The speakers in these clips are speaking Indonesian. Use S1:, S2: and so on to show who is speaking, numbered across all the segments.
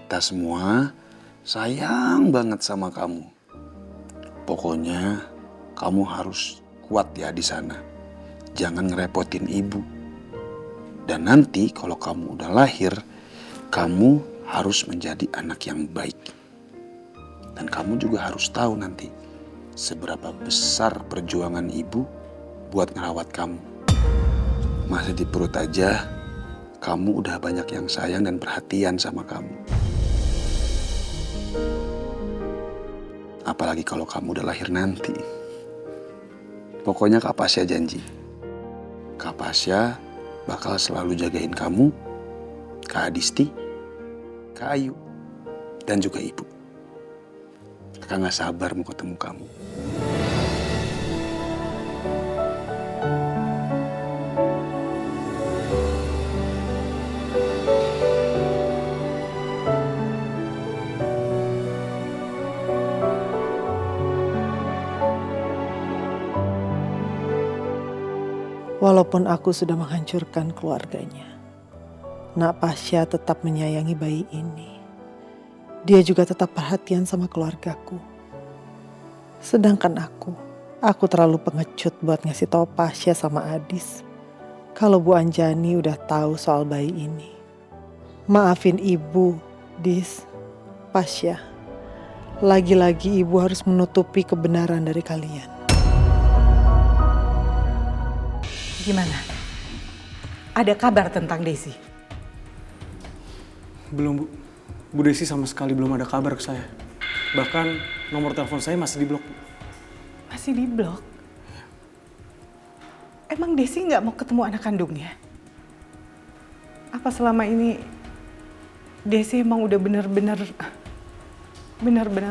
S1: Kita semua sayang banget sama kamu. Pokoknya kamu harus kuat ya di sana. Jangan ngerepotin ibu. Dan nanti kalau kamu udah lahir, kamu harus menjadi anak yang baik. Dan kamu juga harus tahu nanti seberapa besar perjuangan ibu buat ngerawat kamu. Masih di perut aja, kamu udah banyak yang sayang dan perhatian sama kamu. Apalagi kalau kamu udah lahir nanti. Pokoknya Kak Pasya janji. Kak Pasya bakal selalu jagain kamu, Kak Adisti, Kak Ayu, dan juga ibu. Kakak gak sabar mau ketemu kamu.
S2: Walaupun aku sudah menghancurkan keluarganya, Nak Pasya tetap menyayangi bayi ini. Dia juga tetap perhatian sama keluargaku. Sedangkan aku terlalu pengecut buat ngasih tahu Pasya sama Adis kalau Bu Anjani udah tahu soal bayi ini. Maafin ibu, Dis, Pasya. Lagi-lagi ibu harus menutupi kebenaran dari kalian.
S3: Gimana? Ada kabar tentang Desi?
S4: Belum, Bu. Bu Desi sama sekali belum ada kabar ke saya. Bahkan nomor telepon saya masih di blok.
S3: Masih di blok? Emang Desi nggak mau ketemu anak kandungnya? Apa selama ini Desi emang udah benar-benar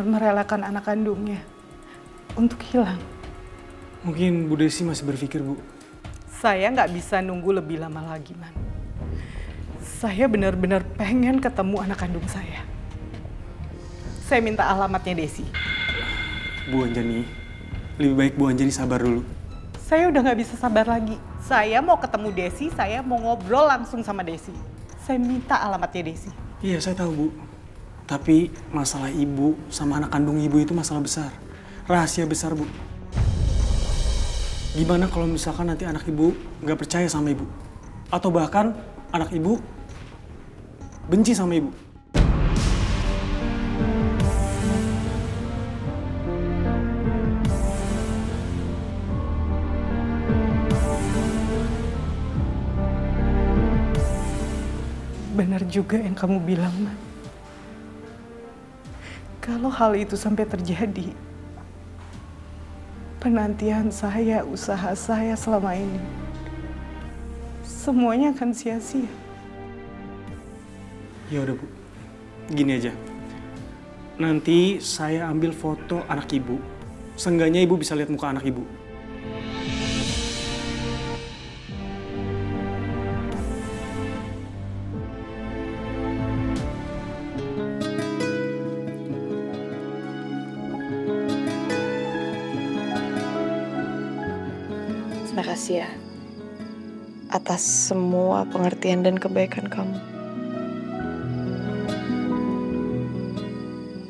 S3: merelakan anak kandungnya untuk hilang?
S4: Mungkin Bu Desi masih berpikir, Bu.
S3: Saya nggak bisa nunggu lebih lama lagi, Man. Saya benar-benar pengen ketemu anak kandung saya. Saya minta alamatnya Desi.
S4: Bu Anjani, lebih baik Bu Anjani sabar dulu.
S3: Saya udah nggak bisa sabar lagi. Saya mau ketemu Desi, saya mau ngobrol langsung sama Desi. Saya minta alamatnya Desi.
S4: Iya, saya tahu, Bu. Tapi masalah ibu sama anak kandung ibu itu masalah besar. Rahasia besar, Bu. Gimana kalau misalkan nanti anak ibu nggak percaya sama ibu? Atau bahkan anak ibu benci sama ibu?
S3: Benar juga yang kamu bilang, Man. Kalau hal itu sampai terjadi, penantian saya, usaha saya selama ini, semuanya akan sia-sia.
S4: Ya udah, Bu. Gini aja. Nanti saya ambil foto anak ibu. Seenggaknya ibu bisa lihat muka anak ibu.
S5: Terima kasih ya atas semua pengertian dan kebaikan kamu.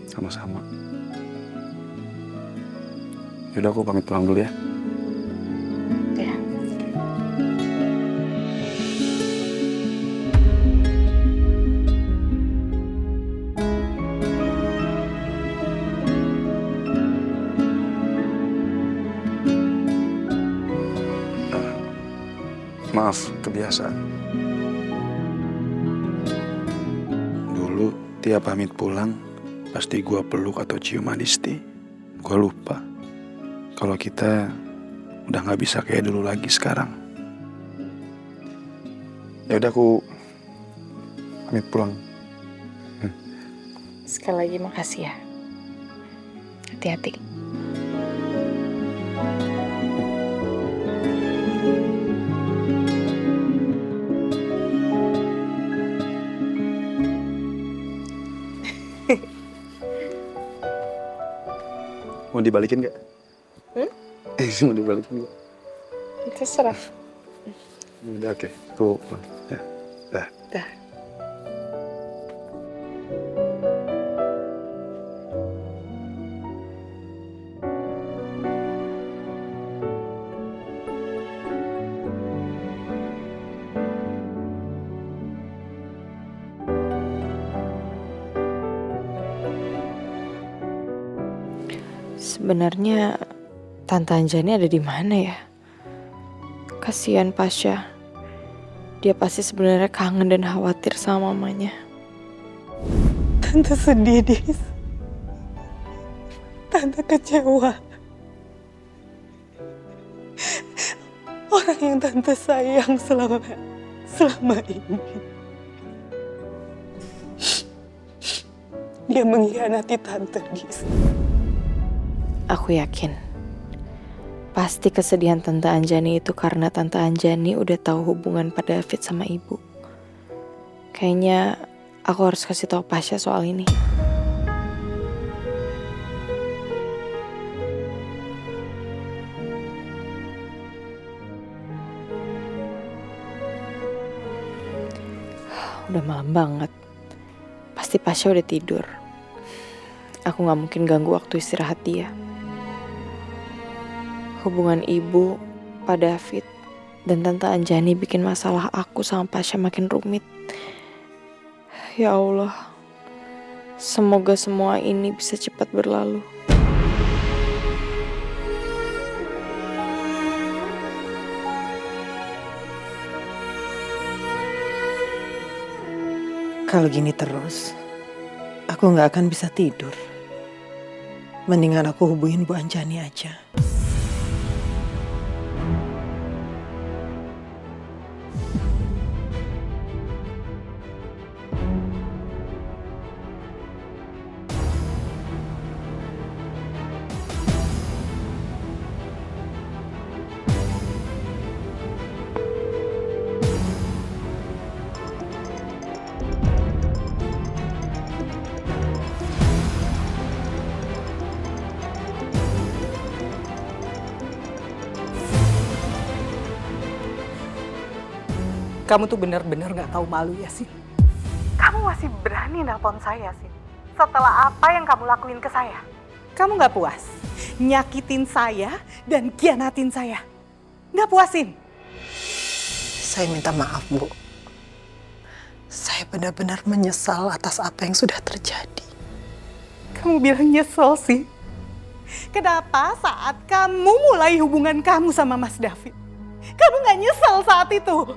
S1: Sama-sama. Yaudah aku pamit pulang dulu ya.
S5: Ya.
S1: Maaf, kebiasaan. Dulu tiap pamit pulang, pasti gua peluk atau cium Adisti. Gua lupa kalau kita udah gak bisa kayak dulu lagi sekarang. Ya udah aku pamit pulang.
S5: Sekali lagi makasih ya. Hati-hati.
S1: Mau dibalikin gak? Mau dibalikin gak?
S5: Terserah.
S1: Udah oke. Tuh. Ya. Dah.
S5: Dah. Sebenarnya Tante Anjani ada di mana ya? Kasihan Pasha. Dia pasti sebenarnya kangen dan khawatir sama mamanya.
S2: Tante sedih, Dis. Tante kecewa. Orang yang Tante sayang selama ini. Dia mengkhianati Tante, Dis.
S5: Aku yakin. Pasti kesedihan Tante Anjani itu karena Tante Anjani udah tahu hubungan Pak David sama ibu. Kayaknya aku harus kasih tahu Pasha soal ini. Udah malam banget. Pasti Pasha udah tidur. Aku gak mungkin ganggu waktu istirahat dia. Hubungan ibu, Pak David, dan Tante Anjani bikin masalah aku sama Pasha makin rumit. Ya Allah, semoga semua ini bisa cepat berlalu.
S2: Kalau gini terus, aku nggak akan bisa tidur. Mendingan aku hubungin Bu Anjani aja.
S3: Kamu tuh benar-benar gak tahu malu ya, Sin. Kamu masih berani nelpon saya, Sin. Setelah apa yang kamu lakuin ke saya. Kamu gak puas? Nyakitin saya dan khianatin saya. Gak puasin?
S2: Saya minta maaf, Bu. Saya benar-benar menyesal atas apa yang sudah terjadi.
S3: Kamu bilang nyesel sih. Kenapa saat kamu mulai hubungan kamu sama Mas David? Kamu gak nyesel saat itu?